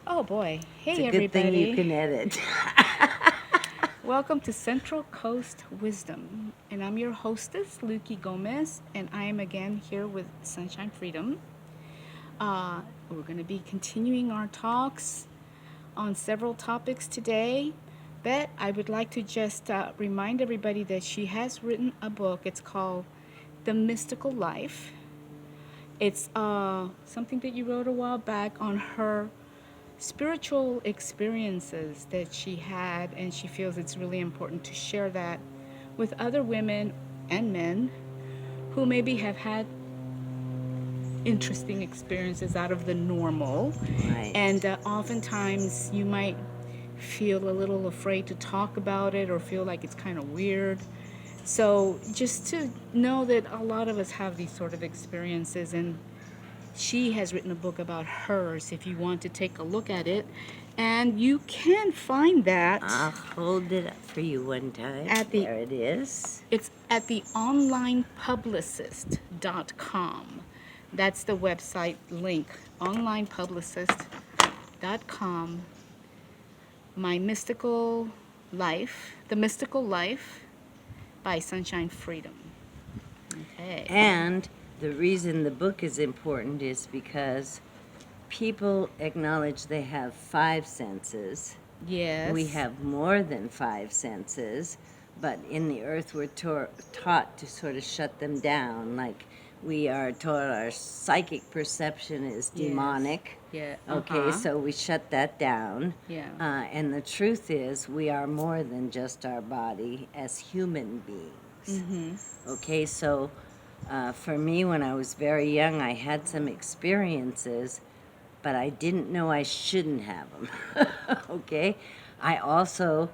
Oh boy. It's Hey a good thing you everybody. can edit. Welcome to Central Coast Wisdom. And I'm your hostess, Luki Gomez, and I am again here with Sonshine Freedom. We're going to be continuing our talks on several topics today. But I would like to just remind everybody that she has written a book. It's called The Mystical Life. It's something that you wrote a while back on her spiritual experiences that she had, and she feels it's really important to share that with other women and men who maybe have had interesting experiences out of the normal. Right. And oftentimes you might feel a little afraid to talk about it or feel like it's kind of weird. So just to know that a lot of us have these sort of experiences, and she has written a book about hers if you want to take a look at it. And you can find that I'll hold it up for you one time. at the There it is. it's at the onlinepublicist.com. That's the website link, onlinepublicist.com. My Mystical Life, The Mystical Life by Sonshine Freedom. Okay. And the reason the book is important is because people acknowledge they have five senses. Yes. We have more than five senses, but in the earth we're taught to sort of shut them down. Like we are taught our psychic perception is Yes. demonic. Yeah. Okay, so we shut that down. Yeah. And the truth is, we are more than just our body as human beings. Okay, so for me, when I was very young, I had some experiences, but I didn't know I shouldn't have them. Okay, I also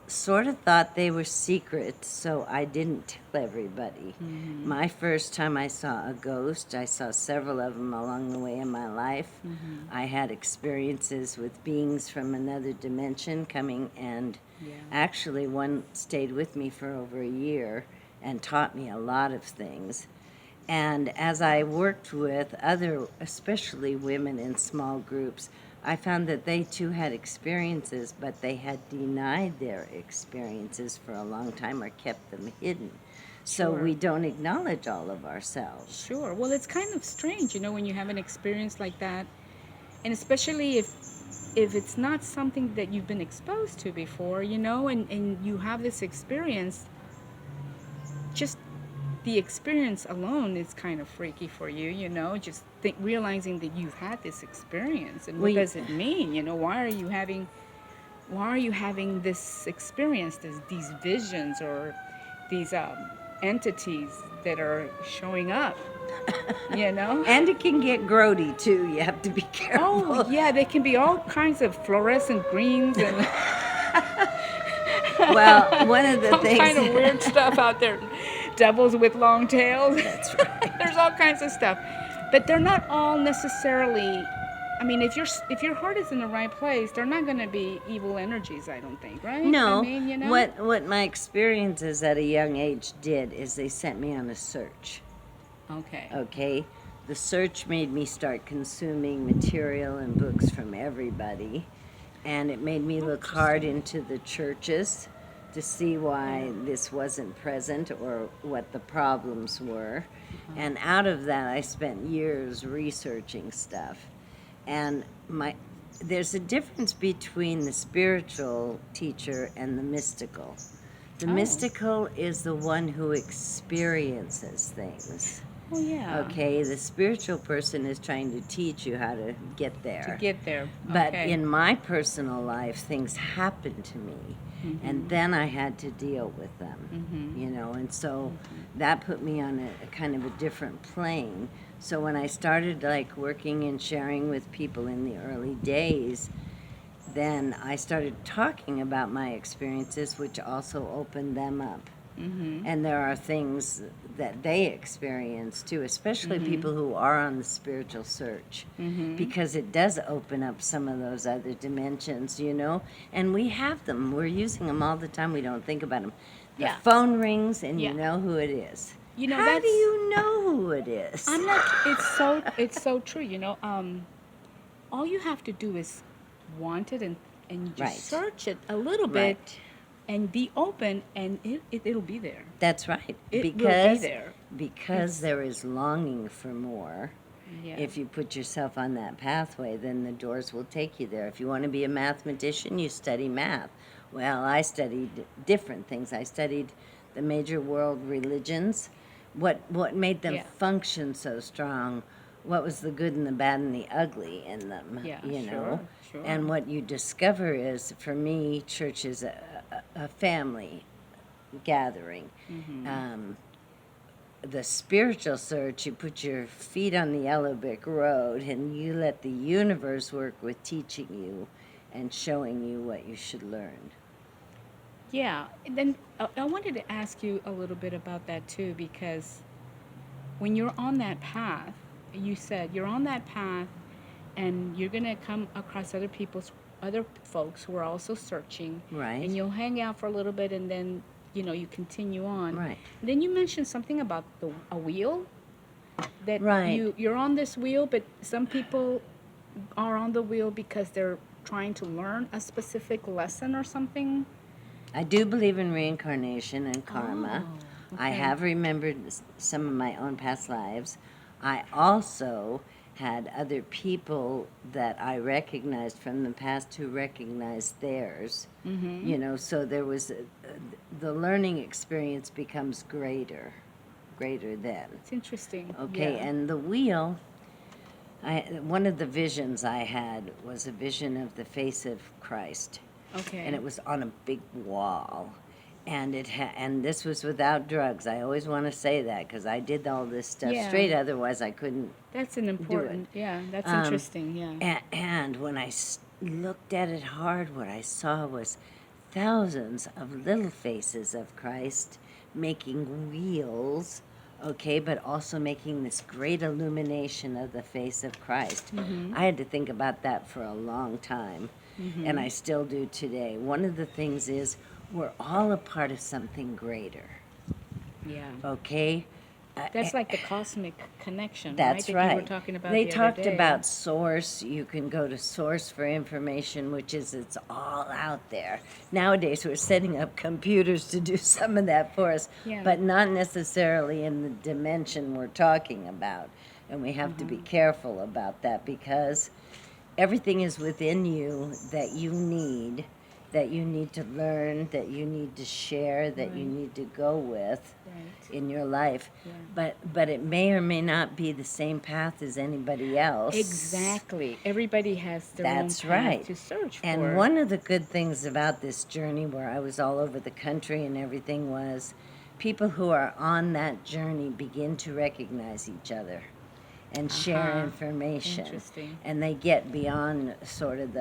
sort of thought they were secrets, so I didn't tell everybody. My first time I saw a ghost, I saw several of them along the way in my life. I had experiences with beings from another dimension coming, and actually one stayed with me for over a year and taught me a lot of things. And as I worked with other, especially women in small groups, I found that they too had experiences, but they had denied their experiences for a long time or kept them hidden. So Sure. we don't acknowledge all of ourselves. Sure. Well, it's kind of strange, when you have an experience like that, and especially if it's not something that you've been exposed to before, and you have this experience. Just the experience alone is kind of freaky for you, Just realizing that you've had this experience, and what We, does it mean? Why are you having this experience, these visions or these entities that are showing up, and it can get grody too. You have to be careful. Oh, yeah, they can be all kinds of fluorescent greens and Well, one of the all things. kind of weird stuff out there. Devils with long tails. That's right. There's all kinds of stuff, but they're not all necessarily. I mean, if your heart is in the right place, they're not going to be evil energies. I don't think, right? No, I mean, what my experiences at a young age did is they sent me on a search. Okay. Okay, the search made me start consuming material and books from everybody, and it made me look hard into the churches to see why this wasn't present or what the problems were. And out of that, I spent years researching stuff. And there's a difference between the spiritual teacher and the mystical. The mystical is the one who experiences things. Oh, yeah. Okay, the spiritual person is trying to teach you how to get there. To get there. But Okay. in my personal life, things happened to me, and then I had to deal with them, and so that put me on a kind of a different plane. So when I started like working and sharing with people in the early days, then I started talking about my experiences, which also opened them up. And there are things that they experience too, especially people who are on the spiritual search, because it does open up some of those other dimensions, and we have them. We're using them all the time. We don't think about them. The Yeah. phone rings and Yeah. you know who it is. How that's. do you know who it is? I'm not. It's so true. All you have to do is want it, and you just Right. search it a little bit Right. and be open, and it'll be there. That's right. It will be Because there. because there is longing for more. Yeah. If you put yourself on that pathway, then the doors will take you there. If you want to be a mathematician, you study math. Well, I studied different things. I studied the major world religions, what made them Yeah. function so strong, what was the good and the bad and the ugly in them, Yeah, you sure, know. sure. And what you discover is, for me, church is a family gathering. The spiritual search, you put your feet on the yellow brick road and you let the universe work with teaching you and showing you what you should learn. Yeah, and then I wanted to ask you a little bit about that too, because when you're on that path, you said you're on that path, and you're gonna come across other folks who are also searching, Right. and you'll hang out for a little bit, and then you continue on. Right. Then you mentioned something about a wheel, that Right. you're on this wheel, but some people are on the wheel because they're trying to learn a specific lesson or something. I do believe in reincarnation and karma. Oh, I okay. have remembered some of my own past lives. I also had other people that I recognized from the past who recognized theirs. Mm-hmm. So there was the learning experience becomes greater then. It's interesting. Okay, Yeah. and the wheel, one of the visions I had was a vision of the face of Christ, Okay. and it was on a big wall, and and this was without drugs. I always want to say that because I did all this stuff Yeah. straight. Otherwise, I couldn't. That's an important. Yeah, that's Um, interesting. Yeah. And when I looked at it hard, what I saw was thousands of little faces of Christ making wheels, okay, but also making this great illumination of the face of Christ. I had to think about that for a long time, and I still do today. One of the things is we're all a part of something greater, Yeah. okay? That's like the cosmic connection, right? That's That right. you were talking about They the talked other day. about source. You can go to source for information, which is it's all out there. Nowadays, we're setting up computers to do some of that for us, Yeah. but not necessarily in the dimension we're talking about. And we have to be careful about that because everything is within you that you need to learn, that you need to share, that you Right. need to go with Right. in your life. Yeah. But it may or may not be the same path as anybody else. Exactly. Everybody has their That's own path right. to search for. And one of the good things about this journey, where I was all over the country and everything, was people who are on that journey begin to recognize each other and share Uh-huh. information. Interesting. And they get beyond sort of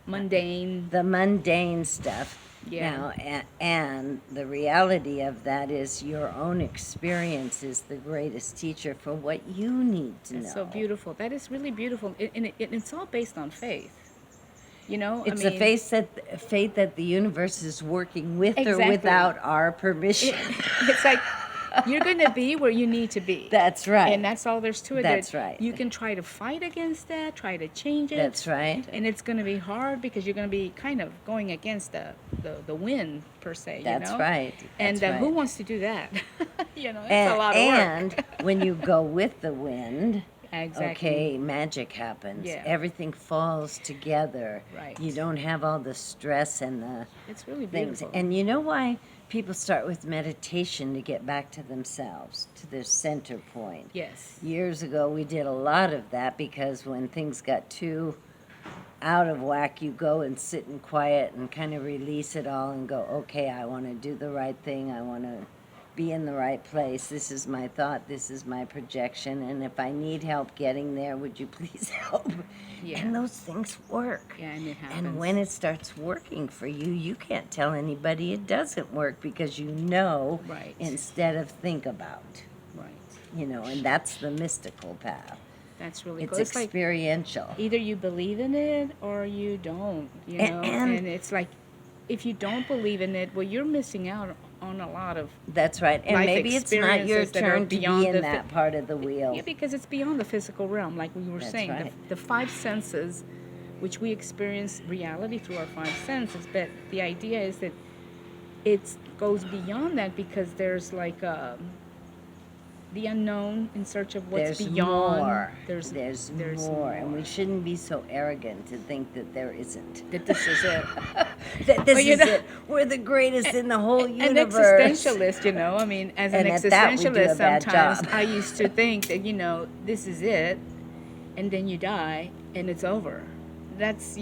Mundane. the mundane stuff. Yeah. Now, and the reality of that is your own experience is the greatest teacher for what you need to That's so know. beautiful. That is really beautiful. And it's all based on faith. It's a faith that the universe is working with or Exactly. without our permission. It's like you're going to be where you need to be. That's right. And that's all there's to it. That's that right. You can try to fight against that, try to change it. That's right. And it's going to be hard because you're going to be kind of going against the wind, per se. That's you know? right. And That's who right. wants to do that? That's and, a lot of work. And when you go with the wind, Exactly. okay, magic happens. Yeah. Everything falls together. Right. You don't have all the stress and the It's really things. beautiful. And you know why people start with meditation to get back to themselves, to their center point? Yes. Years ago, we did a lot of that because when things got too out of whack, you go and sit in quiet and kind of release it all and go, okay, I want to do the right thing. I want to be in the right place. This is my thought. This is my projection. And if I need help getting there, would you please help? Yeah. And those things work. Yeah, and it happens. And when it starts working for you, you can't tell anybody it doesn't work because you know Right. instead of think about. Right. And that's the mystical path. That's really It's cool. It's like experiential. either you believe in it or you don't, And it's like if you don't believe in it, well, you're missing out on a lot of That's right. And life maybe it's not your experiences that are turn to be beyond in the that part of the wheel. Yeah, because it's beyond the physical realm, like we were That's saying. right. The five senses which we experience reality through our five senses. But the idea is that it goes beyond that, because there's like the unknown in search of what's There's beyond. more. There's more. And we shouldn't be so arrogant to think that there isn't. That this is it. That this Well, you is know, it. We're the greatest in the whole An universe. existentialist, I mean, as an And at that, we do a existentialist, bad sometimes job. I used to think that, this is it, and then you die, and it's over. That's,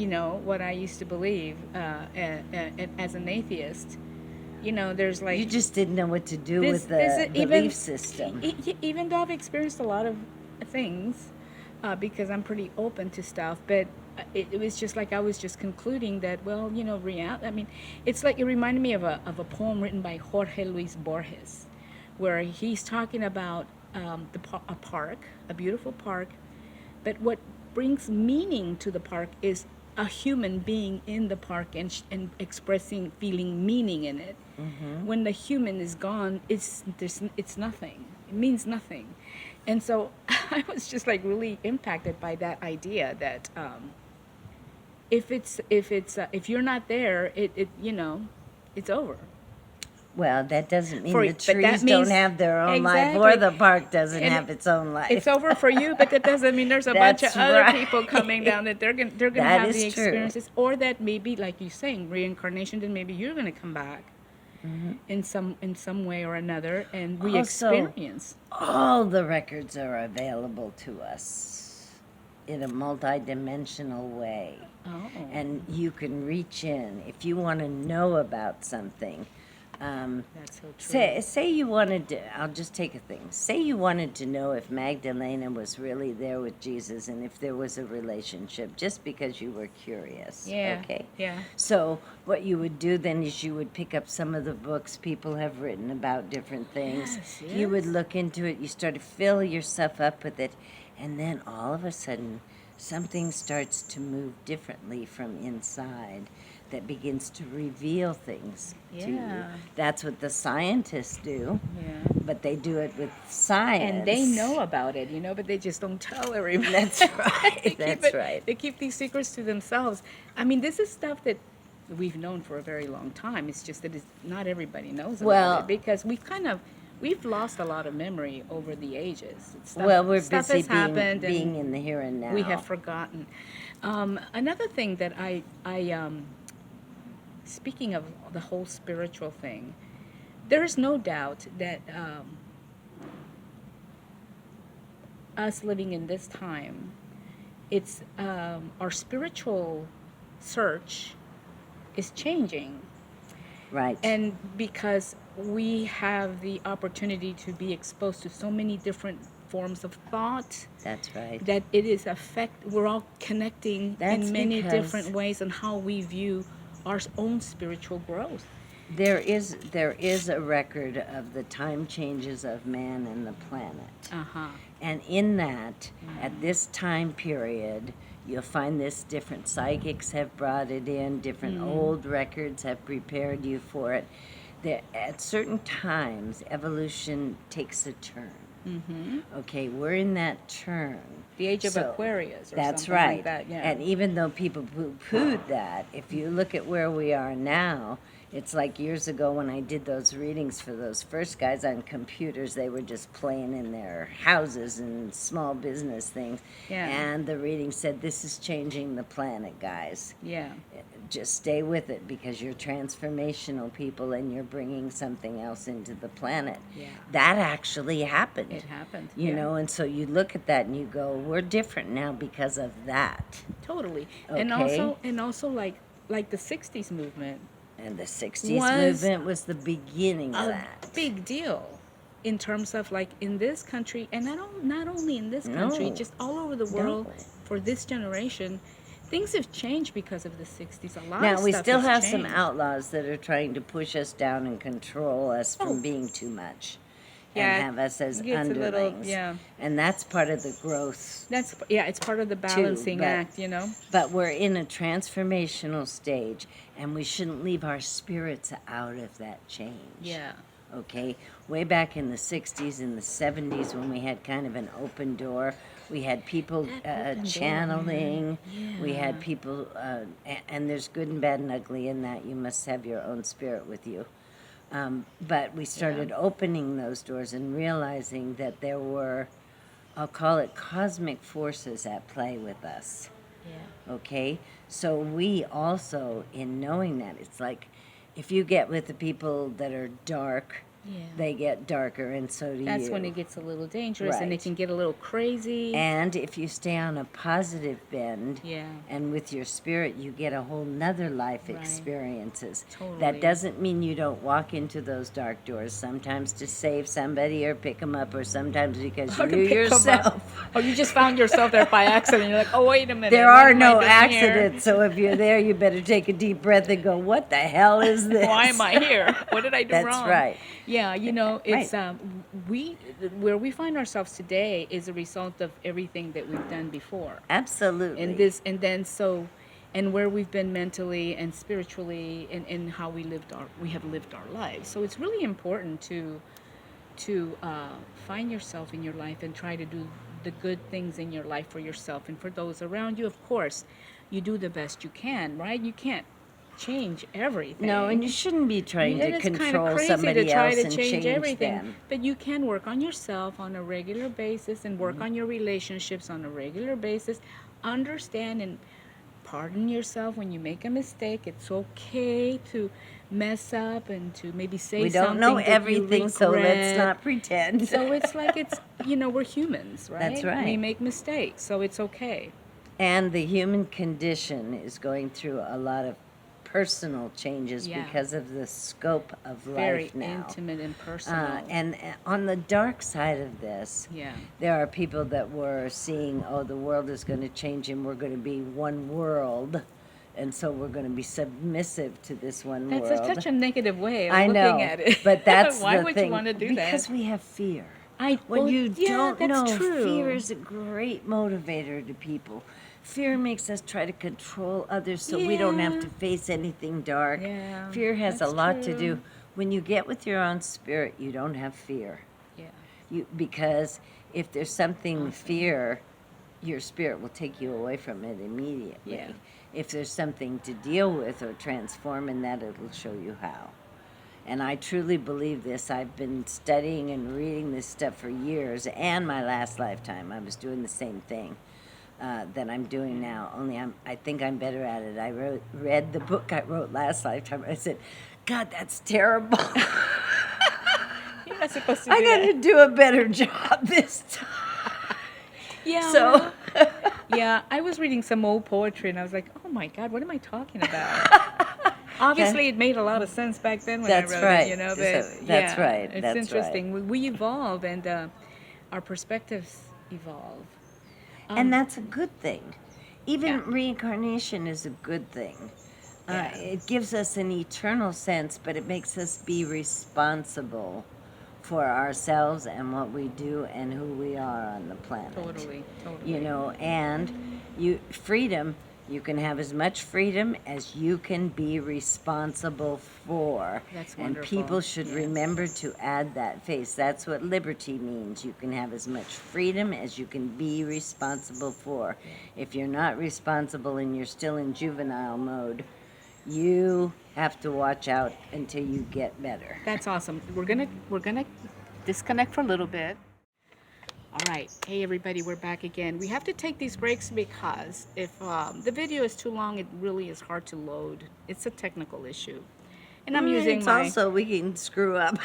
what I used to believe as an atheist. There's like... You just didn't know what to do this, with the this is- belief system. Even though I've experienced a lot of things, because I'm pretty open to stuff, but it was just like I was just concluding that, well, reality. I mean, it's like it reminded me of a poem written by Jorge Luis Borges, where he's talking about a park, a beautiful park, but what brings meaning to the park is a human being in the park and expressing, feeling meaning in it. Mm-hmm. When the human is gone, it's nothing. It means nothing. And so I was just like really impacted by that idea that if you're not there, it's over. Well, that doesn't mean For- the but that trees means- don't have their own life, or Exactly. the park doesn't And have its own life. It's over for you, but that doesn't mean there's a bunch of That's other right. people coming down that they're gonna That have is the true. experiences, or that maybe, like you're saying, reincarnation. Then maybe you're gonna come back in some way or another and re-experience. All the records are available to us in a multidimensional way. Oh. And you can reach in if you want to know about something. That's so true. Say you wanted to, I'll just take a thing. Say you wanted to know if Magdalena was really there with Jesus and if there was a relationship, just because you were curious. Yeah. Okay? Yeah. So what you would do then is you would pick up some of the books people have written about different things. Yes, You would yes. look into it. You start to fill yourself up with it. And then all of a sudden, something starts to move differently from inside that begins to reveal things to you. Yeah. That's what the scientists do, Yeah. but they do it with science. And they know about it, but they just don't tell everybody. That's right. That's right. They keep these secrets to themselves. I mean, this is stuff that we've known for a very long time. It's just that not everybody knows about Well- it, because we've lost a lot of memory over the ages. We're stuff busy has happened, being and in the here and now. we have forgotten. Another thing that I speaking of the whole spiritual thing, there is no doubt that us living in this time, it's our spiritual search is changing. Right. And because we have the opportunity to be exposed to so many different forms of thought, That's right. that it is we're all connecting That's in many because- different ways on how we view our own spiritual growth. There is a record of the time changes of man and the planet. Uh-huh. And in that, at this time period, you'll find this different psychics have brought it in, different old records have prepared you for it. At certain times, evolution takes a turn. Mm-hmm. Okay, we're in that turn. The age of So, Aquarius or That's something right. like that, yeah. And even though people poo-pooed that, if you look at where we are now, it's like years ago when I did those readings for those first guys on computers, they were just playing in their houses and small business things. Yeah. And the reading said, this is changing the planet, guys. Yeah. Just stay with it because you're transformational people and you're bringing something else into the planet. Yeah. That actually happened. It happened. You yeah. know, and so you look at that and you go, we're different now because of that. Totally. Okay. And also like the 60s movement, And the 60s Was movement was the beginning of a that. big deal in terms of like in this country, and not only in this country, No. just all over the world. No. For this generation, things have changed because of the 60s. A lot Now, of we stuff still has have some changed. outlaws that are trying to push us down and control us Oh. from being too much. Yeah, and have us as it gets a little- underlings. yeah. And that's part of the growth. It's part of the balancing but- act, But we're in a transformational stage, and we shouldn't leave our spirits out of that change. Yeah. Okay? Way back in the 60s and the 70s, when we had kind of an open door, We had people channeling. We had people, and there's good and bad and ugly in that. You must have your own spirit with you. But we started opening those doors and realizing that there were, I'll call it cosmic forces at play with us. Yeah. Okay? So we also, in knowing that, it's like if you get with the people that are dark, they get darker, and so do you. That's when it gets a little dangerous, and it Right. can get a little crazy. And if you stay on a positive bend, and with your spirit, you get a whole nother life experiences. Totally. That doesn't mean you don't walk into those dark doors, sometimes to save somebody or pick them up, or sometimes because you yourself. Or you just found yourself there by accident. You're like, oh, wait a minute. There are no accidents, so if you're there, you better take a deep breath and go, what the hell is this? Why am I here? What did I do wrong? That's right. Yeah, you know, it's where we find ourselves today is a result of everything that we've done before. Absolutely. And where we've been mentally and spiritually, and how we have lived our lives. So it's really important to find yourself in your life and try to do the good things in your life for yourself and for those around you. Of course, you do the best you can, right? You can't change everything. No, and you shouldn't be trying to it's kind of control crazy somebody to try else to and change everything. them. But you can work on yourself on a regular basis and work on your relationships on a regular basis. Understand and pardon yourself when you make a mistake. It's okay to mess up and to maybe say We something don't know that everything, you so let's regret. not pretend. So it's like we're humans, right? That's right. We make mistakes, so it's okay. And the human condition is going through a lot of personal changes because of the scope of life now. Very intimate and personal. And on the dark side of this, there are people that were seeing, the world is going to change and we're going to be one world. And so we're going to be submissive to this one world. That's such a negative way of I know, looking at it. but that's Why the would thing. you want to do because that? we have fear. That's true. Fear is a great motivator to people. Fear makes us try to control others so we don't have to face anything dark. Yeah, Fear has a lot to do. true. When you get with your own spirit, you don't have fear. Because if there's something fear, your spirit will take you away from it immediately. If there's something to deal with or transform in that, it'll show you how. And I truly believe this. I've been studying and reading this stuff for years, and my last lifetime I was doing the same thing that I'm doing now, only I think I'm better at it. I read the book I wrote last lifetime. I said, God, that's terrible. You're not supposed to do I got to do a better job this time. So, I was reading some old poetry, and I was like, oh my God, what am I talking about? Obviously, it made a lot of sense back then when I wrote it, you know. But that's right. It's interesting. We evolve, and our perspectives evolve. And that's a good thing. Even reincarnation is a good thing. It gives us an eternal sense, but it makes us be responsible for ourselves and what we do and who we are on the planet. Totally. You know, and freedom. You can have as much freedom as you can be responsible for. That's wonderful. And people should remember to add that face. That's what liberty means. You can have as much freedom as you can be responsible for. If you're not responsible and you're still in juvenile mode, you have to watch out until you get better. That's awesome. We're gonna disconnect for a little bit. All right. Hey, everybody, we're back again. We have to take these breaks because if the video is too long, it really is hard to load. It's a technical issue. And I'm using also, we can screw up.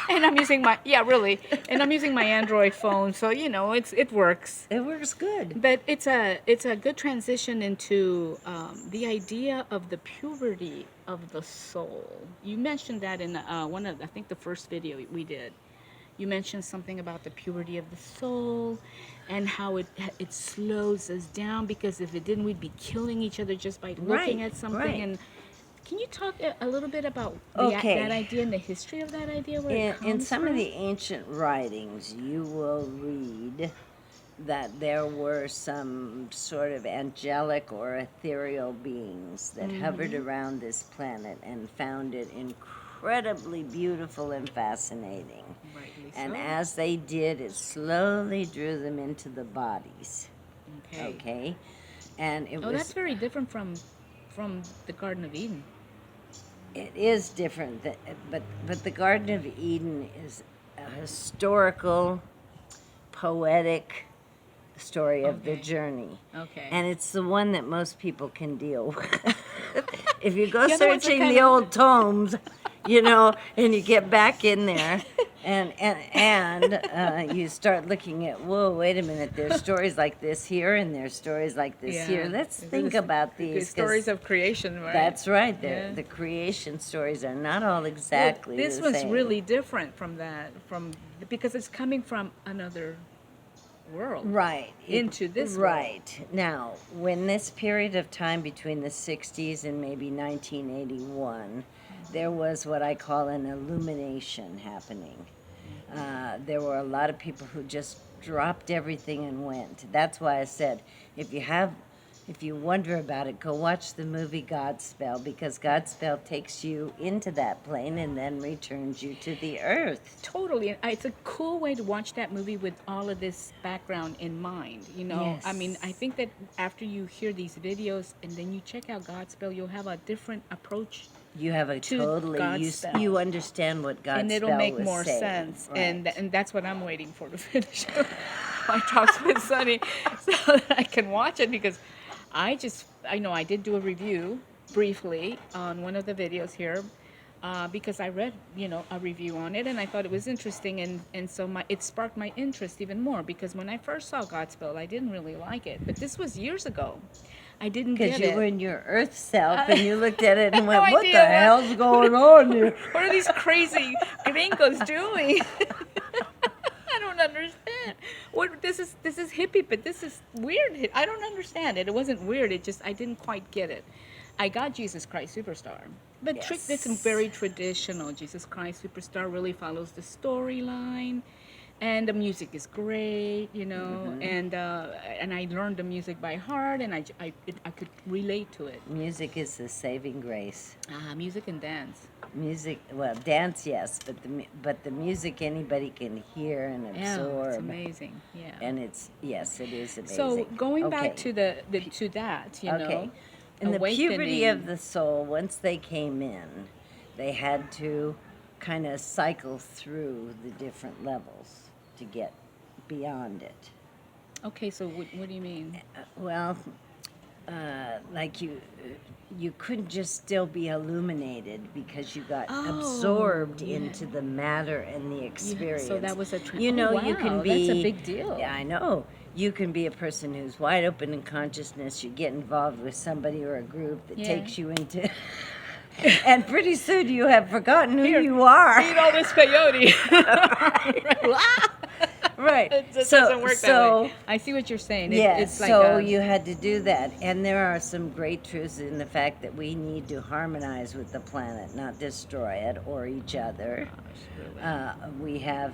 And I'm using and I'm using my Android phone, so, you know, it works. It works good. But it's a good transition into the idea of the puberty of the soul. You mentioned that in one of, I think, the first video we did. You mentioned something about the puberty of the soul and how it slows us down, because if it didn't, we'd be killing each other just by looking at something. Right. And can you talk a little bit about that idea and the history of that idea? Where it comes in some from? of the ancient writings, you will read that there were some sort of angelic or ethereal beings that hovered around this planet and found it incredible incredibly beautiful and fascinating. Rightly And so. as they did, it slowly drew them into the bodies. Okay. Okay? And it Oh, that's was, very different from the Garden of Eden. it is different, but the Garden of Eden is a historical, poetic story of the Okay. journey. Okay. And it's the one that most people can deal with. If you go The other ones are searching kind the of- old tomes, and you get back in there, and you start looking at, whoa, wait a minute, there's stories like this here, and there's stories like this here. Let's think about the these. 'Cause stories of creation, right? that's right. Yeah. The creation stories are not all Well, exactly this the was same. really different from that, because it's coming from another world. Right. Into this world. Right. Now, when this period of time between the 60s and maybe 1981, there was what I call an illumination happening. There were a lot of people who just dropped everything and went. That's why I said, if you wonder about it, go watch the movie Godspell, because Godspell takes you into that plane and then returns you to the earth. Totally. It's a cool way to watch that movie with all of this background in mind. I mean, I Yes. think that after you hear these videos and then you check out Godspell, you'll have a different approach, You have a To totally Godspell. you understand what Godspell and it'll make was more saying. sense. Right. And that's what I'm waiting for to finish my talks with Sunny, so that I can watch it, because I know I did do a review briefly on one of the videos here, because I read, a review on it, and I thought it was interesting, and so it sparked my interest even more, because when I first saw Godspell, I didn't really like it, but this was years ago. I didn't get Because you it. were in your earth self and you looked at it and went, no what the idea what- hell's going on here? What are these crazy gringos doing? I don't understand. What this is hippie, but this is weird. I don't understand it. It wasn't weird. I didn't quite get it. I got Jesus Christ Superstar, but Yes. it's very traditional. Jesus Christ Superstar really follows the storyline, and the music is great, and I learned the music by heart, and I could relate to it. Music is the saving grace. Music and dance. Music, well, dance, yes, but the music anybody can hear and Yeah, absorb. it's amazing. Yeah. And yes, it is amazing. So going back Okay. to that, Okay. In the puberty of the soul, once they came in, they had to kind of cycle through the different levels to get beyond it. Okay, so what do you mean? Well, like you couldn't just still be illuminated because you got absorbed yeah. into the matter and the experience. So that was a you know, you wow, can be. that's a big deal. Yeah, I know. You can be a person who's wide open in consciousness. You get involved with somebody or a group that Yeah. takes you into, and pretty soon you have forgotten who Here, you are. Eat all this peyote. Right. It just So- doesn't work so- that way. I see what you're saying. Yes, It's like so you had to do that. And there are some great truths in the fact that we need to harmonize with the planet, not destroy it or each other. We have,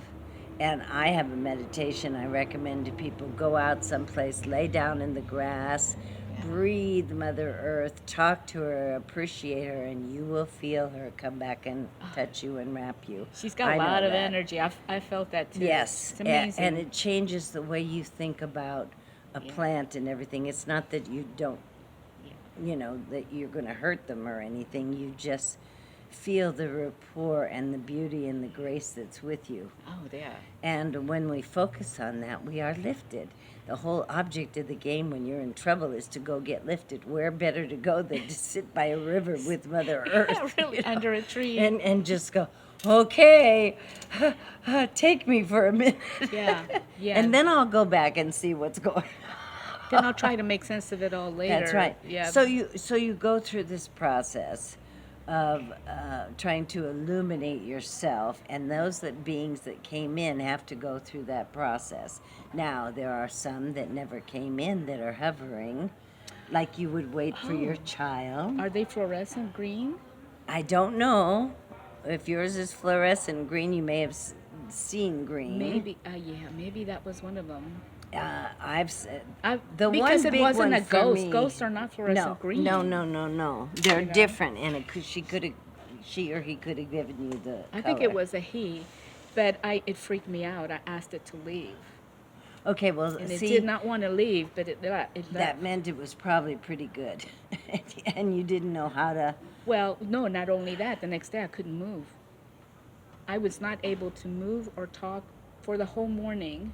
and I have a meditation I recommend to people. Go out someplace, lay down in the grass, breathe Mother Earth, talk to her, appreciate her, and you will feel her come back and touch you and wrap you. She's got I a know lot of that. energy. I felt that too. Yes, It's amazing. and it changes the way you think about a Yeah. plant and everything. It's not that you don't, that you're going to hurt them or anything. You just feel the rapport and the beauty and the grace that's with you. Oh, yeah. And when we focus on that, we are lifted. The whole object of the game when you're in trouble is to go get lifted. Where better to go than to sit by a river with Mother Earth? Really, under a tree. And just go, okay, take me for a minute. Yeah, yeah. And then I'll go back and see what's going on. Then I'll try to make sense of it all later. That's right. Yeah. So you go through this process of trying to illuminate yourself, and those beings that came in have to go through that process. Now there are some that never came in that are hovering, like you would wait for your child. Are they fluorescent green? I don't know if yours is fluorescent green. You may have seen green. Maybe. Yeah. Maybe that was one of them. I've said The because one it big wasn't one a for ghost. me- Ghosts are not fluorescent green. No. They're different, and she could have. She or he could have given you the I color. think it was a he, but it freaked me out. I asked it to leave. Okay, well, And see, it did not want to leave, but it left. that meant it was probably pretty good. And you didn't know how to... Well, no, not only that, the next day I couldn't move. I was not able to move or talk for the whole morning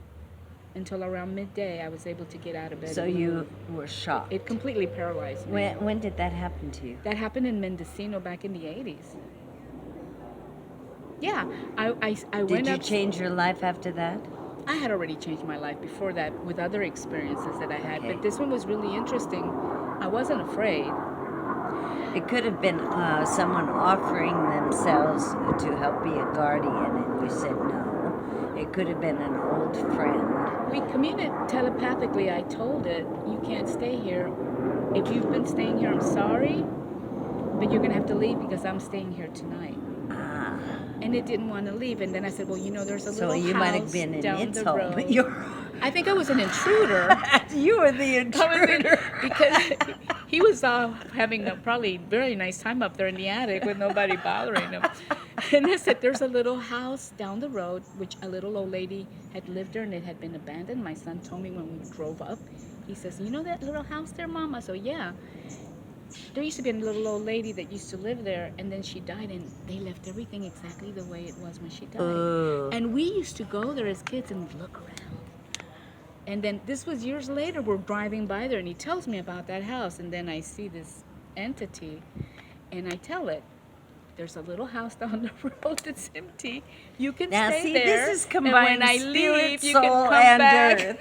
until around midday. I was able to get out of bed. So and you move. were shocked. It completely paralyzed me. When did that happen to you? That happened in Mendocino back in the 80s. Yeah, I Did went you up. change your life after that? I had already changed my life before that with other experiences that I had, Okay. but this one was really interesting. I wasn't afraid. It could have been someone offering themselves to help be a guardian, and you said no. It could have been an old friend. We communicated telepathically. I told it, you can't stay here. If you've been staying here, I'm sorry, but you're going to have to leave because I'm staying here tonight. Ah. And it didn't want to leave. And then I said, well, you know, there's a So little you house might have been in down its the home. road. You're... I think I was an intruder. You were the intruder. Because he was having a probably very nice time up there in the attic with nobody bothering him. And I said, there's a little house down the road, which a little old lady had lived there, and it had been abandoned. My son told me when we drove up. He says, you know that little house there, Mom? I said, yeah. There used to be a little old lady that used to live there, and then she died, and they left everything exactly the way it was when she died. Ooh. And we used to go there as kids and look around. And then this was years later, we're driving by there, and he tells me about that house, and then I see this entity, and I tell it, there's a little house down the road that's empty. You can Now, stay see, there. this is and combined when I spirit, leave, you soul, can come and back. earth.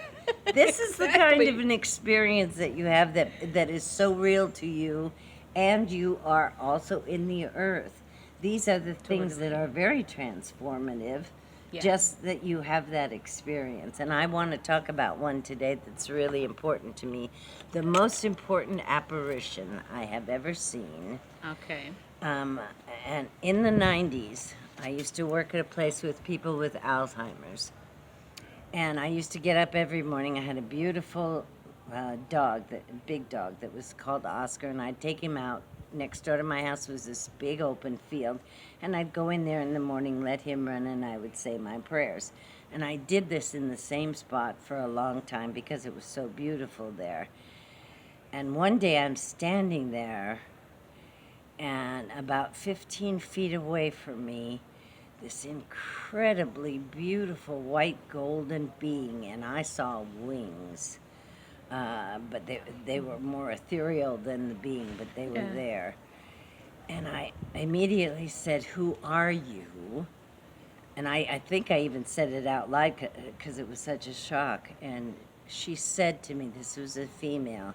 This is the kind Exactly. of an experience that you have that is so real to you, and you are also in the earth. These are the things that are very transformative, Yeah. just that you have that experience. And I want to talk about one today that's really important to me. The most important apparition I have ever seen. Okay. And in the 90s, I used to work at a place with people with Alzheimer's. And I used to get up every morning. I had a beautiful big dog that was called Oscar, and I'd take him out. Next door to my house was this big open field, and I'd go in there in the morning, let him run, and I would say my prayers. And I did this in the same spot for a long time because it was so beautiful there. And one day I'm standing there, and about 15 feet away from me, this incredibly beautiful white golden being, and I saw wings. But they were more ethereal than the being, but they were there. And I immediately said, "Who are you?" And I think I even said it out loud because it was such a shock. And she said to me, this was a female,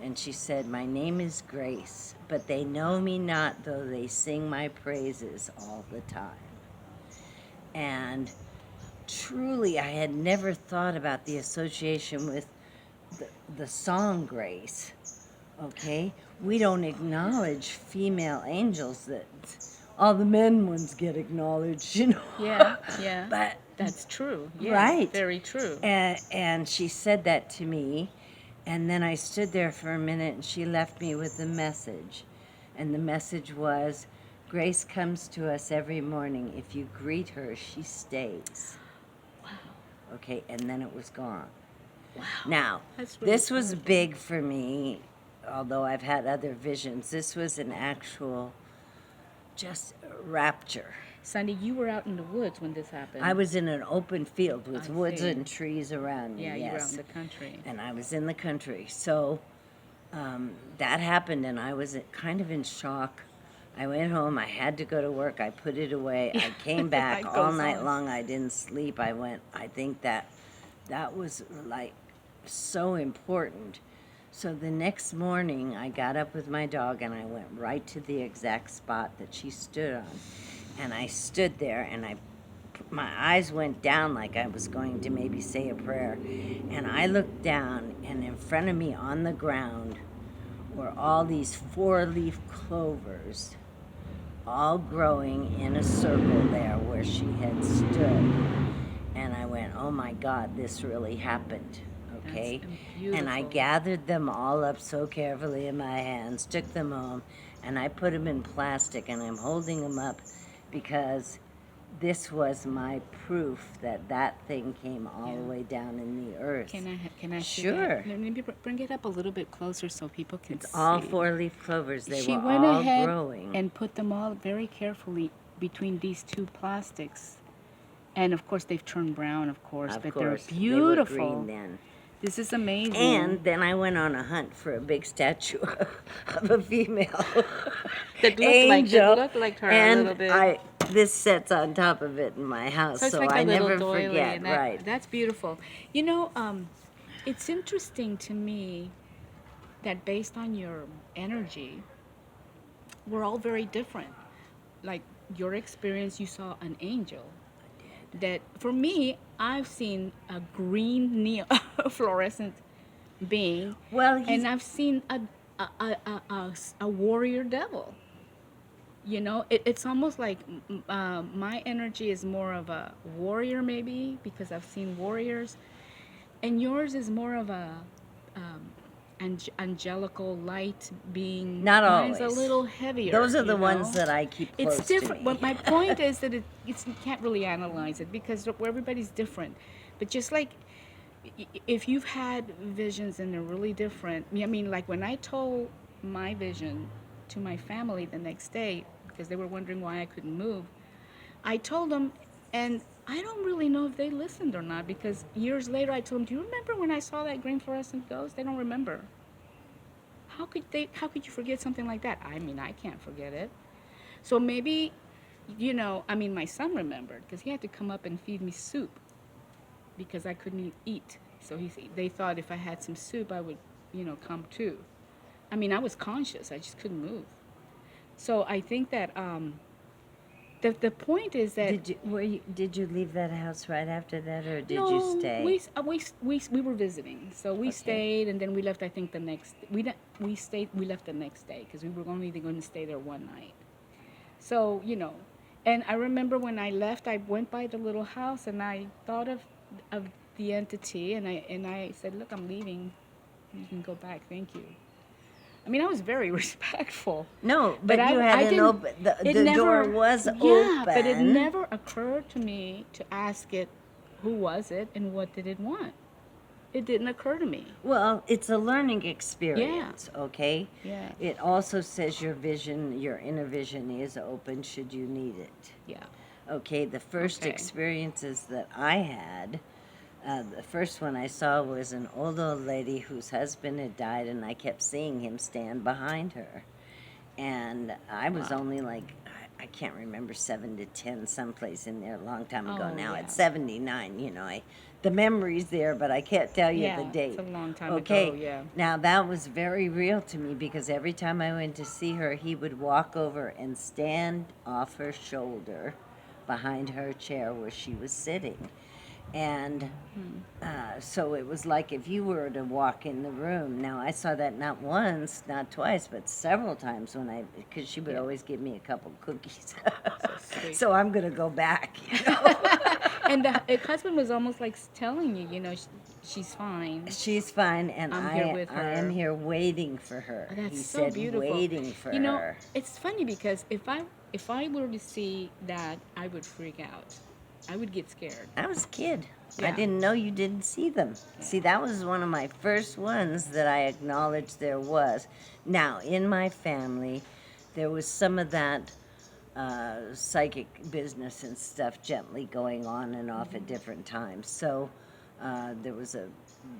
and she said, "My name is Grace, but they know me not, though they sing my praises all the time." And truly, I had never thought about the association with the song Grace. Okay? We don't acknowledge female angels. That all the men ones get acknowledged, you know. Yeah, yeah. But that's true. Yeah, right. Very true. And she said that to me, and then I stood there for a minute, and she left me with a message. And the message was, Grace comes to us every morning. If you greet her, she stays. Wow. Okay, and then it was gone. Wow. Now, That's really this was big for me, although I've had other visions. This was an actual, just rapture. Sandy, you were out in the woods when this happened. I was in an open field with I woods see. and trees around me, Yeah, you were out yes. in the country. And I was in the country. So that happened, and I was kind of in shock. I went home. I had to go to work. I put it away. I came back Life all goes night on. long. I didn't sleep. I think that was like so important. So the next morning, I got up with my dog, and I went right to the exact spot that she stood on. And I stood there, and my eyes went down like I was going to maybe say a prayer. And I looked down, and in front of me on the ground were all these 4-leaf clovers, all growing in a circle there where she had stood. And I went, oh my God, this really happened. okay? beautiful. And I gathered them all up so carefully in my hands, took them home, and I put them in plastic, and I'm holding them up because this was my proof that that thing came all the way down in the earth. Can I see Sure. that? Let me bring it up a little bit closer so people can see. All four-leaf clovers. They She were went all ahead growing. and put them all very carefully between these two plastics. And of course they've turned brown, of course, but they're beautiful. They were green then. This is amazing. And then I went on a hunt for a big statue of a female that looked like her and a little bit. This sits on top of it in my house, So it's so like I a little never doily, forget. and that, Right. That's beautiful. You know, it's interesting to me that based on your energy, we're all very different. Like your experience, you saw an angel. That for me, I've seen a green fluorescent being, Well, and I've seen a warrior devil. You know, it's almost like my energy is more of a warrior, maybe because I've seen warriors, and yours is more of a angelical light being. Not Mine's always. a little heavier. Those are the you ones know? that I keep close It's different. to me. But my point is that you can't really analyze it because everybody's different. But just like if you've had visions and they're really different, I mean, like when I told my vision to my family the next day because they were wondering why I couldn't move, I told them, and I don't really know if they listened or not because years later I told them, "Do you remember when I saw that green fluorescent ghost?" They don't remember. How could you forget something like that? I mean, I can't forget it. So maybe, you know, I mean, my son remembered because he had to come up and feed me soup because I couldn't eat. So they thought if I had some soup, I would, you know, come too. I mean, I was conscious. I just couldn't move. So I think that the point is that Did you leave that house right after that, or did no, you stay? we were visiting, so we Okay. stayed, and then we left. I think the next we left the next day because we were only going to stay there one night. So you know, and I remember when I left, I went by the little house and I thought of the entity, and I said, "Look, I'm leaving. You can go back. Thank you." I mean, I was very respectful. No, but I you had an didn't- open. The it door never- was yeah, open. but it never occurred to me to ask it, who was it and what did it want? It didn't occur to me. Well, it's a learning experience, okay? Yeah. It also says your vision, your inner vision is open should you need it. Yeah. Okay, the first Okay. experiences that I had, the first one I saw was an old lady whose husband had died, and I kept seeing him stand behind her. And I was only like, I can't remember, 7 to 10, someplace in there a long time ago Oh, now. yeah. At 79, you know, the memory's there, but I can't tell you the Yeah, date. it's a long time okay. ago, yeah. Now, that was very real to me because every time I went to see her, he would walk over and stand off her shoulder behind her chair where she was sitting. And so it was like if you were to walk in the room. Now, I saw that not once, not twice, but several times because she would always give me a couple cookies. sweet. So I'm going to go back, you know. And the husband was almost like telling you, you know, she's fine. She's fine, and I'm here with I am her. here waiting for her. That's He so said beautiful. waiting for you know, her. it's funny because if I were to see that, I would freak out. I would get scared. I was a kid. I Yeah. didn't know you didn't see them. See, that was one of my first ones that I acknowledged there was. Now, in my family, there was some of that psychic business and stuff gently going on and off at different times. So there was a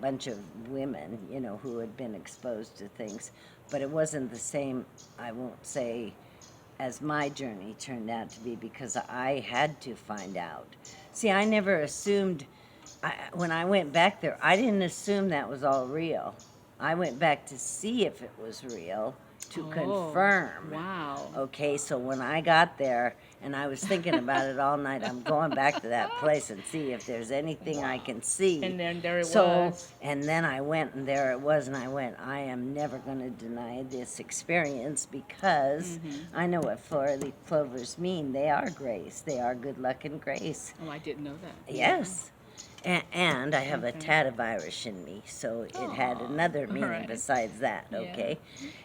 bunch of women, you know, who had been exposed to things. But it wasn't the same, I won't say, as my journey turned out to be because I had to find out. See, I never assumed, when I went back there, I didn't assume that was all real. I went back to see if it was real, to confirm. Wow. Okay, so when I got there, and I was thinking about it all night, I'm going back to that place and see if there's anything I can see. And then there it So, was. and then I went, and there it was, and I went, I am never going to deny this experience because I know what four-leaf clovers mean. They are grace. They are good luck and grace. Oh, I didn't know that. Yes. And I have a Okay. tad of Irish in me, so it had Aw, another meaning alright. besides that, Yeah, okay? okay.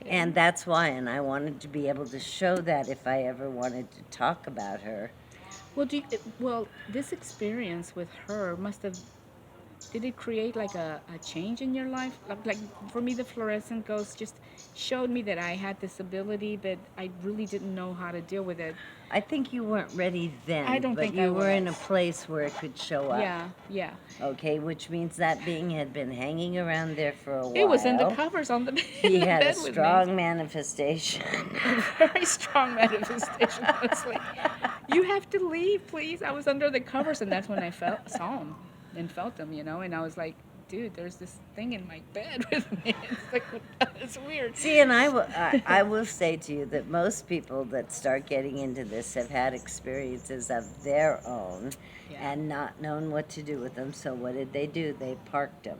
And that's why, and I wanted to be able to show that if I ever wanted to talk about her. Well, this experience with her must have, did it create like a change in your life? Like for me, the fluorescent ghost just showed me that I had this ability, but I really didn't know how to deal with it. I think you weren't ready I then, don't but think I you were in a was. place where it could show up, Yeah, yeah. okay? Which means that being had been hanging around there for a It was in the while. covers on the He in the had a bed with me. strong manifestation. A very strong manifestation. I was like, "You have to leave, please." I was under the covers, and that's when I saw him and felt him, and I was like, "Dude, there's this thing in my bed with me." It's like, it's weird. See, and I will say to you that most people that start getting into this have had experiences of their own Yeah. and not known what to do with them. So what did they do? They parked them.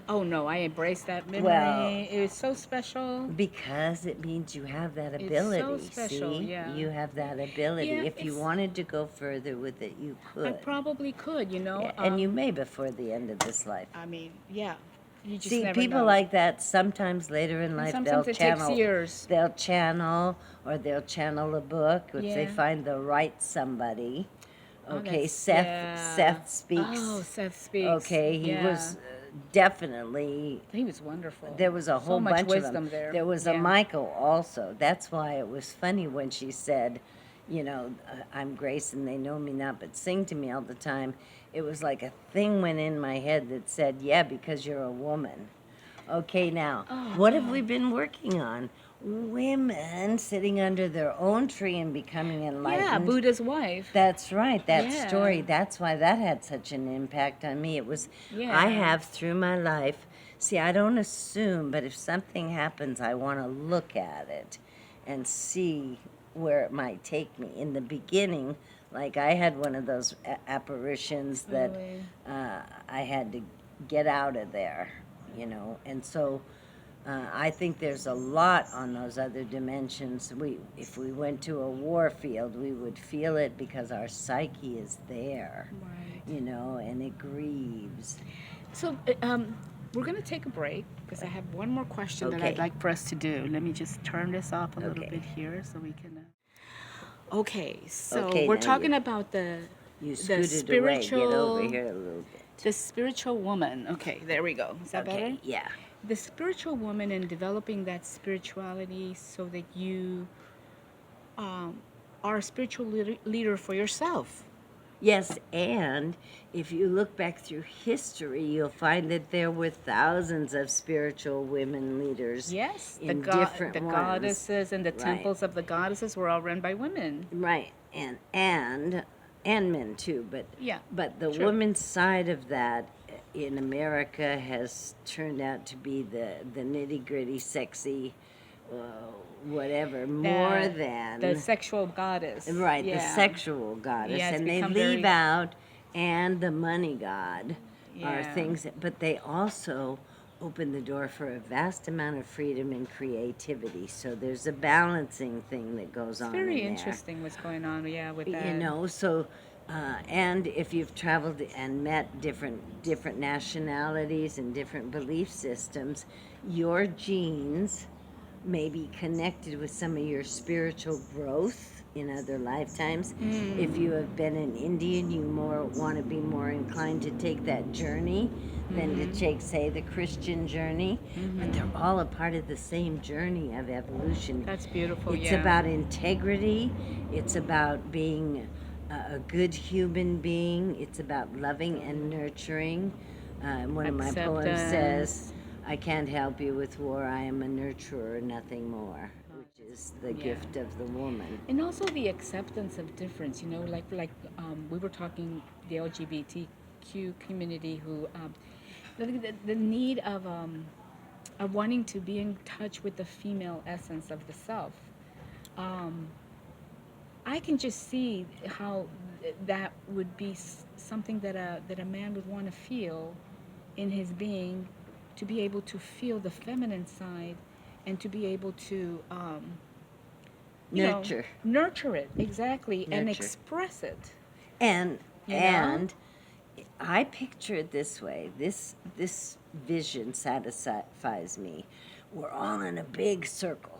Oh no, I embraced that memory. Well, It was so special. because it means you have that It's ability. so special, See, yeah. you have that ability. Yeah, If you it's- wanted to go further with it, you I could. probably could, Yeah, and you may before the end of this life. I mean, yeah. You just See, never people know. like that sometimes later in And life sometimes they'll it takes channel. years. They'll channel, or they'll channel a book if they Yeah. find the right somebody. Oh, Okay, that's- Seth. yeah. Seth speaks. Oh, Seth speaks. Okay, he Yeah. was definitely. He was wonderful. There was a whole so much bunch wisdom of them. there. There was a Yeah. Michael also. That's why it was funny when she said, I'm Grace and they know me not, but sing to me all the time. It was like a thing went in my head that said, yeah, because you're a woman. Okay, now, what have we been working on? Women sitting under their own tree and becoming enlightened. Yeah, Buddha's wife. That's right, that Yeah. story. That's why that had such an impact on me. It was, Yeah. I have through my life, see, I don't assume, but if something happens, I want to look at it and see where it might take me. In the beginning, like I had one of those apparitions that Really? I had to get out of there, and so I think there's a lot on those other dimensions. If we went to a war field, we would feel it because our psyche is there, Right. and it grieves. So, we're going to take a break because I have one more question that Okay. I'd like for us to do. Let me just turn this off a little Okay. bit here so we can. Okay, so Okay, we're now talking you- about the You scooted away. Get over here a little bit. the spiritual woman. Okay, there we go. Is that better? Okay, yeah. The spiritual woman and developing that spirituality so that you are a spiritual leader for yourself. Yes, and if you look back through history, you'll find that there were thousands of spiritual women leaders. Yes, in the different the ones. goddesses and the Right. temples of the goddesses were all run by women. Right, and men too, but Yeah, but the sure. women's side of that in America has turned out to be the nitty gritty, sexy, whatever, more than the sexual goddess. right, the Yeah. sexual goddess, Yeah, it's and they become leave very- out and the money god are Yeah. things, but they also open the door for a vast amount of freedom and creativity. So there's a balancing thing that goes on. Very in there. interesting what's going on. Yeah, with that. So and if you've traveled and met different nationalities and different belief systems, your genes may be connected with some of your spiritual growth in other lifetimes. If you have been an Indian, you want to be more inclined to take that journey than to take, say, the Christian journey. But they're all a part of the same journey of evolution. That's beautiful. It's yeah. about integrity. It's about being a good human being. It's about loving and nurturing. One of my poems says, I can't help you with war. I am a nurturer, nothing more, which is the gift of the woman. And also the acceptance of difference. Like we were talking the LGBTQ community who the need of wanting to be in touch with the female essence of the self. I can just see how that would be something that a man would want to feel in his being, to be able to feel the feminine side and to be able to Nurture. nurture it, exactly, and Nurture. express it. And You know? and I picture it this way. This vision satisfies me. We're all in a big circle.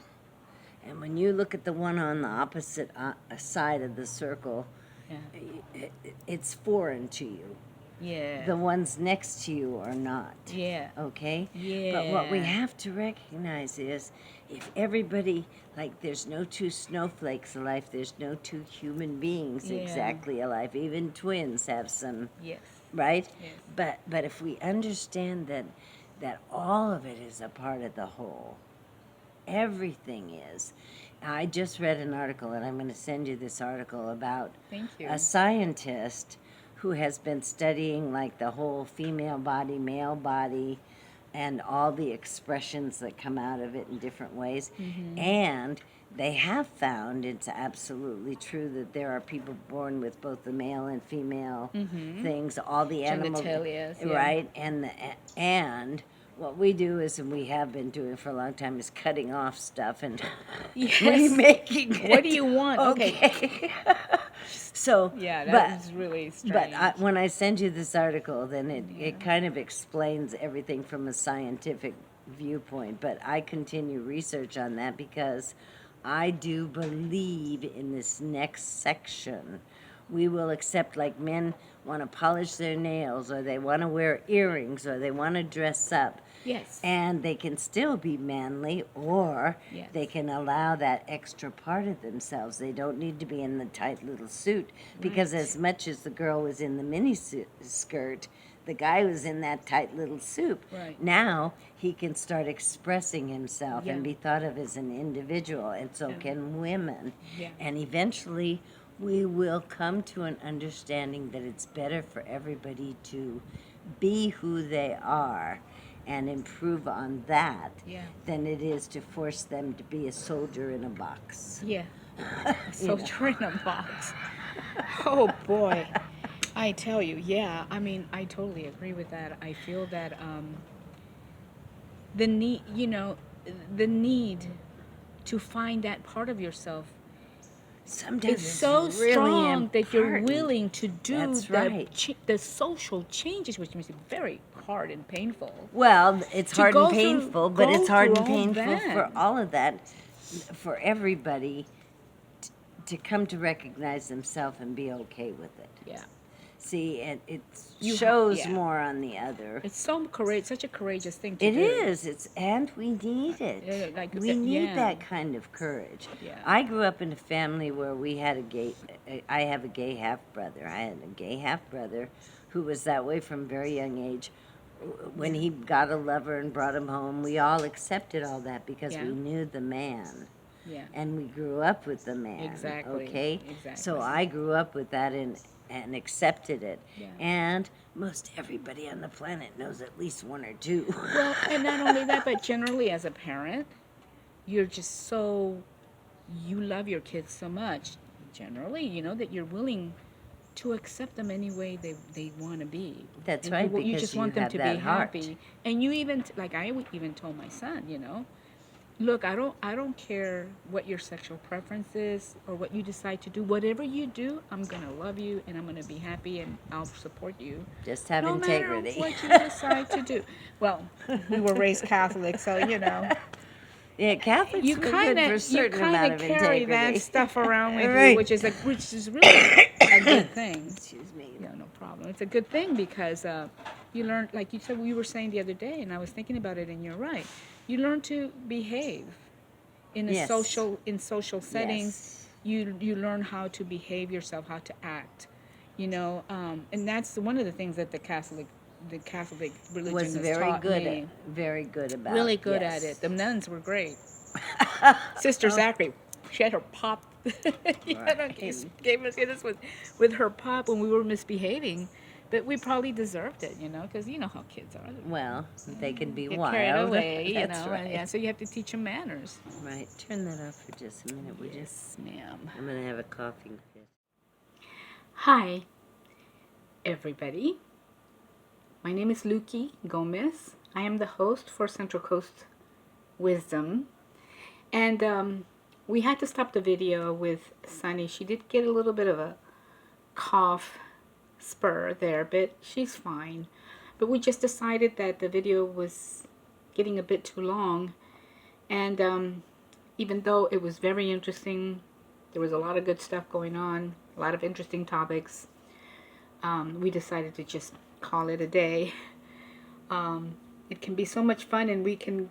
And when you look at the one on the opposite side of the circle, Yeah. it's foreign to you. Yeah. The ones next to you are not. Yeah. Okay? Yeah. But what we have to recognize is if everybody, like there's no two snowflakes alike, there's no two human beings Yeah. exactly alike. Even twins have some, Yes. right? Yes. But if we understand that all of it is a part of the whole, everything is. I just read an article, and I'm going to send you this article about Thank you. a scientist who has been studying like the whole female body, male body, and all the expressions that come out of it in different ways. Mm-hmm. And they have found it's absolutely true that there are people born with both the male and female things, all the animal, Genitalias, yeah. right? And what we do is, and we have been doing for a long time, is cutting off stuff and Yes. remaking it. What do you want? Okay. So, Yeah, but, that is really strange. but when I send you this article, then it kind of explains everything from a scientific viewpoint. But I continue research on that because I do believe in this next section. We will accept, like men want to polish their nails, or they want to wear earrings, or they want to dress up. Yes. And they can still be manly, or Yes. they can allow that extra part of themselves. They don't need to be in the tight little suit, because as much as the girl was in the mini skirt, the guy was in that tight little suit. Right. Now he can start expressing himself and Yeah. be thought of as an individual, and so can women. Yeah. And eventually we will come to an understanding that it's better for everybody to be who they are and improve on that Yeah. than it is to force them to be a soldier in a box. Yeah. Soldier in a box. Oh boy. I tell you, yeah. I mean, I totally agree with that. I feel that the need, the need to find that part of yourself Sometimes is it's so really strong that you're important. willing to do That's the, right. the social changes, which makes it very hard and painful. Well, it's To hard go and through- painful, but go it's hard through and all painful for that. all of that, for everybody to come to recognize themselves and be okay with it. Yeah. See, it You ha- shows yeah. more on the other. It's such a courageous thing to It do. is. And we need it. like, We need yeah. that kind of courage. Yeah. I grew up in a family where we had I have a gay half brother. I had a gay half brother who was that way from a very young age. When he got a lover and brought him home, we all accepted all that because Yeah. we knew the man. Yeah. And we grew up with the man. Exactly, Okay? exactly. So I grew up with that and accepted it. Yeah. And most everybody on the planet knows at least one or two. Well, and not only that, but generally as a parent, you're just so, you love your kids so much, generally, that you're willing to accept them any way they want to be. That's And right, you because just you want them have to that be heart. happy. And you even, like I even told my son, look, I don't care what your sexual preference is or what you decide to do. Whatever you do, I'm gonna love you and I'm gonna be happy and I'll support you. Just have No integrity. matter what you decide to do. Well, we were raised Catholic, so Yeah, Catholics you were good kind for a of you certain kind amount of of carry integrity. that stuff around with Right. you, which is really a good thing. Excuse me. Yeah, no problem. It's a good thing because you learn, like you said, we were saying the other day, and I was thinking about it, and you're right. You learn to behave in a Yes. social settings. Yes. You learn how to behave yourself, how to act, and that's one of the things that the Catholic religion Was has very taught good me. at, very good about. Really good yes. at it. The nuns were great. Sister Zachary, she had her pop. Gave us this with her pop when we were misbehaving, but we probably deserved it, because you know how kids are. Well, they can be Get wild. carried away, That's and right. yeah, so you have to teach them manners. Right. Turn that off for just a minute, would you? Yes, ma'am. I'm gonna have a coughing fit. Hi, everybody. My name is Luki Gomez. I am the host for Central Coast Wisdom. And we had to stop the video with Sunny. She did get a little bit of a cough spur there, but she's fine. But we just decided that the video was getting a bit too long, and even though it was very interesting, there was a lot of good stuff going on, a lot of interesting topics, we decided to just call it a day. It can be so much fun, and we can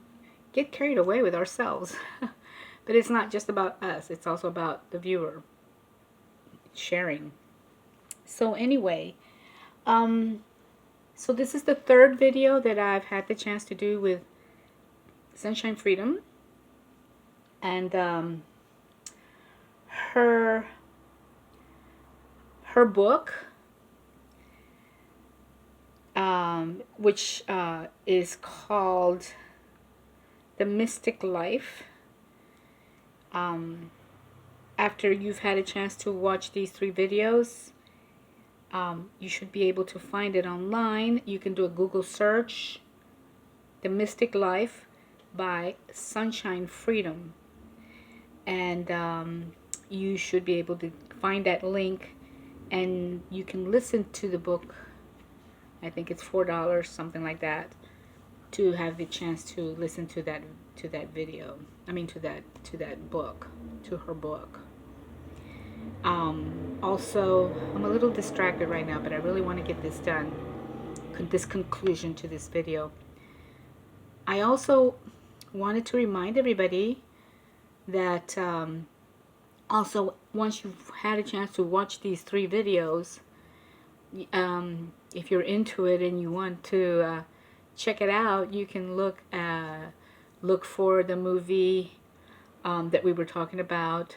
get carried away with ourselves. But it's not just about us, it's also about the viewer sharing. So anyway, so this is the third video that I've had the chance to do with Sonshine Freedom, and her book, which is called The Mystic Life. After you've had a chance to watch these 3 videos, you should be able to find it online. You can do a Google search, The Mystic Life by Sonshine Freedom, and you should be able to find that link, and you can listen to the book. I think it's $4, something like that, to have the chance to listen to that video. I mean, to that book, to her book. Also, I'm a little distracted right now, but I really want to get this done, this conclusion to this video. I also wanted to remind everybody that also, once you've had a chance to watch these 3 videos, if you're into it and you want to check it out, you can look for the movie that we were talking about,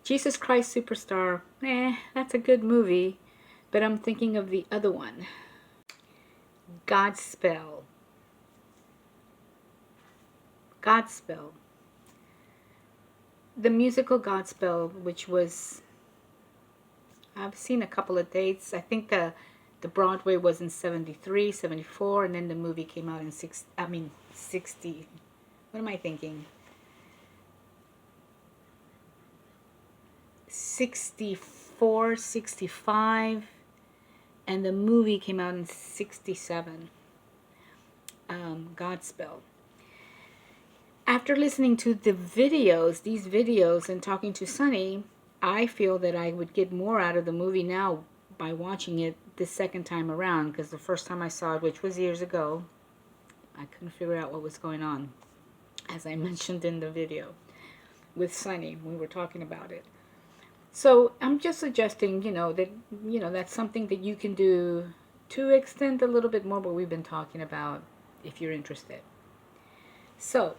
Jesus Christ Superstar. That's a good movie, but I'm thinking of the other one, Godspell. The musical Godspell, which was, I've seen a couple of dates. I think the Broadway was in 73, 74, and then the movie came out in 60. What am I thinking? 64, 65, and the movie came out in 67. Godspell. After listening to these videos, and talking to Sunny, I feel that I would get more out of the movie now by watching it the second time around, because the first time I saw it, which was years ago, I couldn't figure out what was going on, as I mentioned in the video with Sunny. We were talking about it. So I'm just suggesting, that's something that you can do to extend a little bit more what we've been talking about, if you're interested. So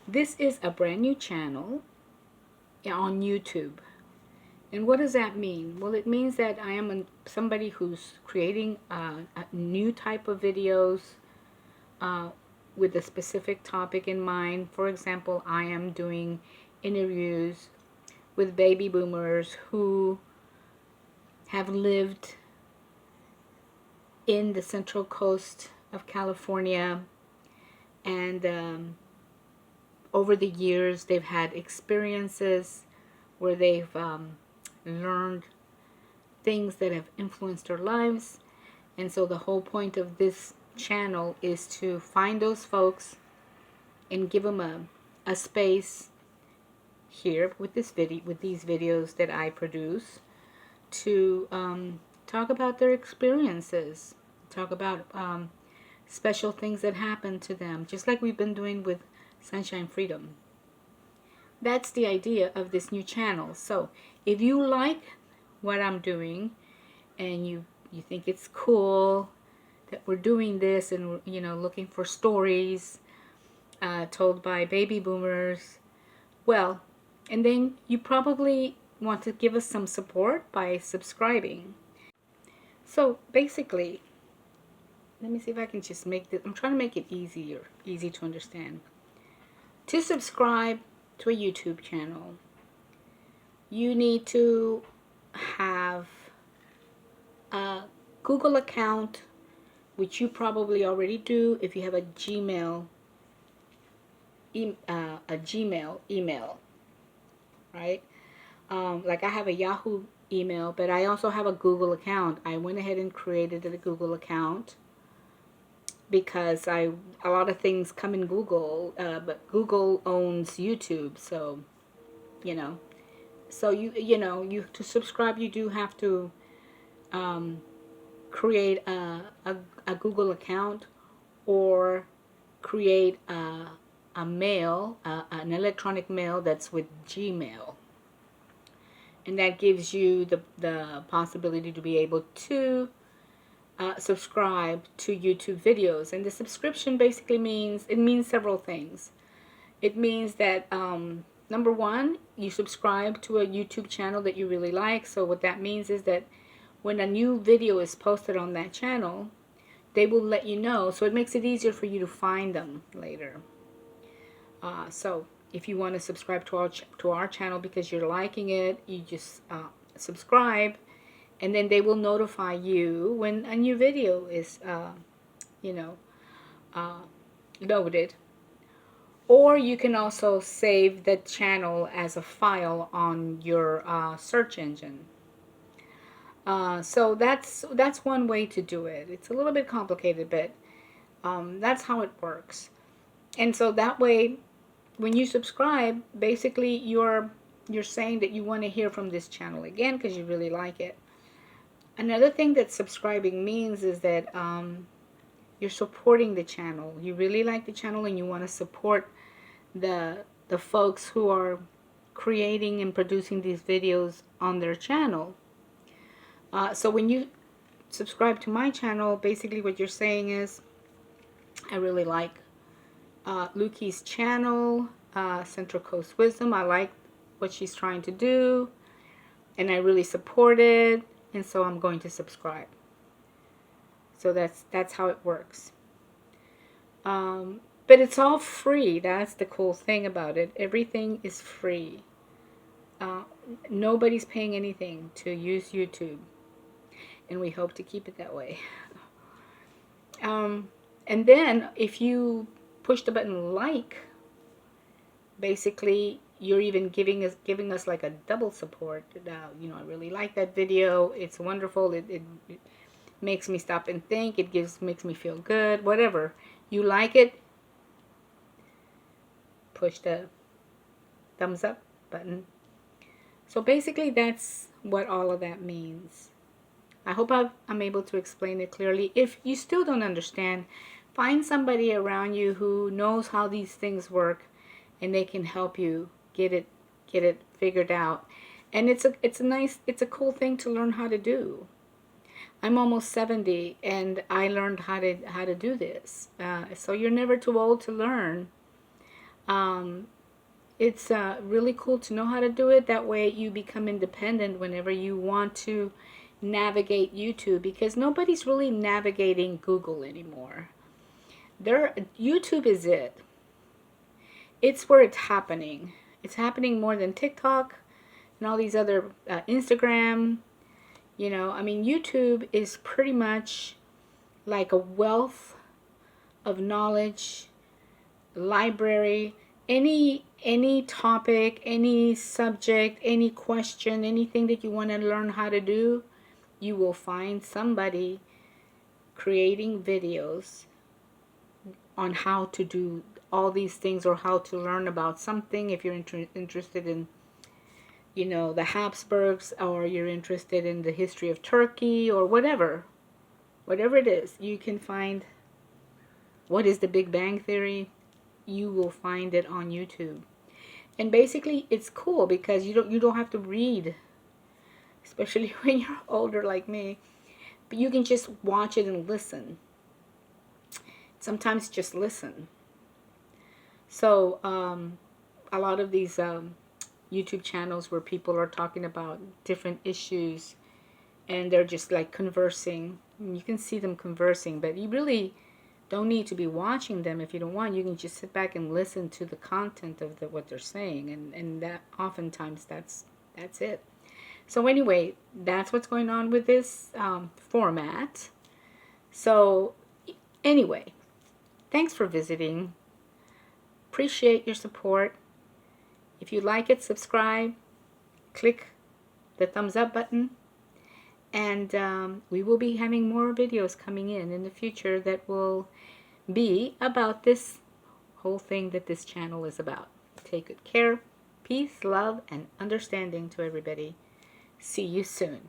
this is a brand new channel on YouTube. And what does that mean? Well, it means that I am somebody who's creating a new type of videos with a specific topic in mind. For example, I am doing interviews with baby boomers who have lived in the Central Coast of California, and over the years they've had experiences where they've learned things that have influenced their lives. And so the whole point of this channel is to find those folks and give them a space here with these videos that I produce to talk about their experiences, talk about special things that happened to them, just like we've been doing with Sonshine Freedom. That's the idea of this new channel. So if you like what I'm doing and you think it's cool that we're doing this, and looking for stories told by baby boomers, well, and then you probably want to give us some support by subscribing. So basically, let me see if I can just make this, I'm trying to make it easy to understand. To subscribe to a YouTube channel, you need to have a Google account, which you probably already do if you have a Gmail email, right? Like I have a Yahoo email, but I also have a Google account. I went ahead and created a Google account because a lot of things come in Google, but Google owns YouTube, so you know. So you to subscribe, you do have to create a Google account or create a mail, an electronic mail that's with Gmail. And that gives you the possibility to be able to subscribe to YouTube videos. And the subscription basically means several things. It means that number one, you subscribe to a YouTube channel that you really like. So what that means is that when a new video is posted on that channel, they will let you know. So it makes it easier for you to find them later. So if you want to subscribe to our channel because you're liking it, you just subscribe, and then they will notify you when a new video is, loaded. Or you can also save the channel as a file on your search engine. So that's one way to do it. It's a little bit complicated, but that's how it works. And so that way, when you subscribe, basically you're saying that you want to hear from this channel again because you really like it. Another thing that subscribing means is that you're supporting the channel. You really like the channel and you want to support the folks who are creating and producing these videos on their channel. So when you subscribe to my channel, basically what you're saying is, I really like Luki's channel, Central Coast Wisdom. I like what she's trying to do, and I really support it, and so I'm going to subscribe. So that's how it works. But it's all free. That's the cool thing about it. Everything is free. Nobody's paying anything to use YouTube, and we hope to keep it that way. And then if you push the button like, basically you're even giving us like a double support. I really like that video. It's wonderful. It makes me stop and think. It makes me feel good. Whatever. You like it, push the thumbs up button. So basically that's what all of that means. I hope I'm able to explain it clearly. If you still don't understand, find somebody around you who knows how these things work, and they can help you get it figured out. And it's a cool thing to learn how to do. I'm almost 70, and I learned how to do this. So you're never too old to learn. It's really cool to know how to do it. That way you become independent whenever you want to navigate YouTube, because nobody's really navigating Google anymore. YouTube is it. It's where it's happening. It's happening more than TikTok and all these other Instagram. YouTube is pretty much like a wealth of knowledge library. Any topic, any subject, any question, anything that you want to learn how to do, you will find somebody creating videos on how to do all these things, or how to learn about something. If you're interested in, the Habsburgs, or you're interested in the history of Turkey, or whatever it is, you can find what is the Big Bang Theory. You will find it on YouTube. And basically it's cool because you don't have to read, especially when you're older like me, but you can just watch it and listen. Sometimes just listen. So a lot of these YouTube channels where people are talking about different issues, and they're just like conversing. You can see them conversing, but you really don't need to be watching them if you don't want. You can just sit back and listen to the content of what they're saying, and that oftentimes that's it. So anyway, that's what's going on with this format. So anyway, thanks for visiting. Appreciate your support. If you like it, subscribe. Click the thumbs up button. And we will be having more videos coming in the future that will be about this whole thing that this channel is about. Take good care. Peace, love, and understanding to everybody. See you soon.